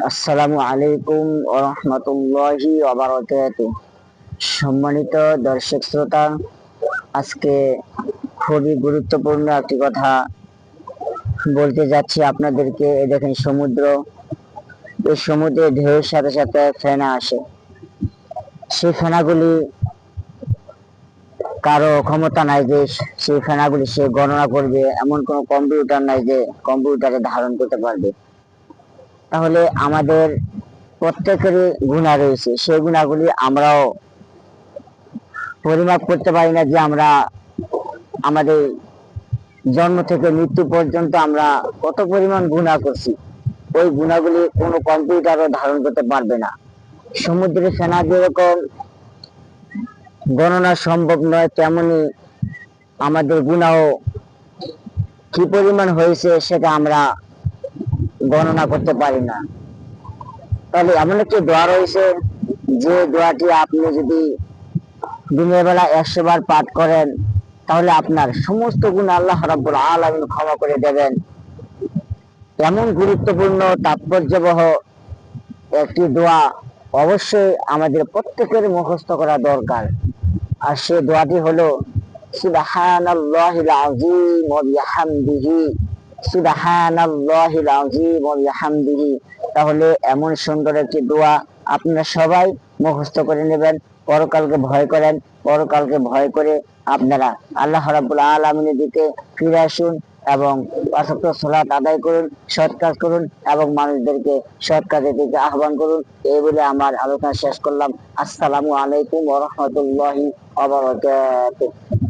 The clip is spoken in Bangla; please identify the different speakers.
Speaker 1: আসসালামু আলাইকুম ওয়া রাহমাতুল্লাহি ওয়া বারাকাতুহু। সম্মানিত দর্শক শ্রোতা, আজকে খুবই গুরুত্বপূর্ণ একটি কথা বলতে যাচ্ছি আপনাদেরকে। দেখেন সমুদ্র, এই সমুদ্রে ঢেউয়ের সাথে সাথে ফেনা আসে। সেই ফেনাগুলি কারো ক্ষমতা নাই যে সেই ফেনাগুলি সে গণনা করবে, এমন কোনো কম্পিউটার নাই যে কম্পিউটারে ধারণ করতে পারবে। তাহলে আমাদের প্রত্যেকেরই গুণা রয়েছে, সেই গুণাগুলি আমরাও পরিমাপ করতে পারি না, যে আমরা আমাদের জন্ম থেকে মৃত্যু পর্যন্ত আমরা কত পরিমাণ গুনাহ করছি। ওই গুণাগুলি কোনো কম্পিউটারও ধারণ করতে পারবে না। সমুদ্রের ফেনা যেরকম গণনা সম্ভব নয়, তেমনি আমাদের গুনাহ কি পরিমাণ হয়েছে সেটা আমরা গণনা করতে পারি না। তাহলে এমন একটি দোয়া রয়েছে, যে দোয়াটি আপনি যদি দিনের বেলা 100 বার পাঠ করেন, তাহলে আপনার সমস্ত গুণ আল্লাহ রাব্বুল আলামিন ক্ষমা করে দেবেন। এমন গুরুত্বপূর্ণ তাৎপর্যবহ একটি দোয়া অবশ্যই আমাদের প্রত্যেকের মুখস্থ করা দরকার। আর সে দোয়াটি হলো সুবহানাল্লাহিল আযীম ওয়া বিহামদিহি, সুবহানাল্লাহিল আযীম ওয়া বিহামদিহি। তাহলে এমন সুন্দর একটি দোয়া আপনারা সবাই মুখস্থ করে নেবেন। পরকালকে ভয় করেন, পরকালকে ভয় করে আপনারা আল্লাহ রাব্বুল আলামিনের দিকে ফিরে আসুন এবং ৫ ওয়াক্ত সালাত আদায় করুন, সৎ কাজ করুন এবং মানুষদেরকে সৎ কাজের দিকে আহ্বান করুন। এই বলে আমার আলোচনা শেষ করলাম। আসসালামু আলাইকুম ওয়া রাহমাতুল্লাহি ওয়া বারাকাতুহু।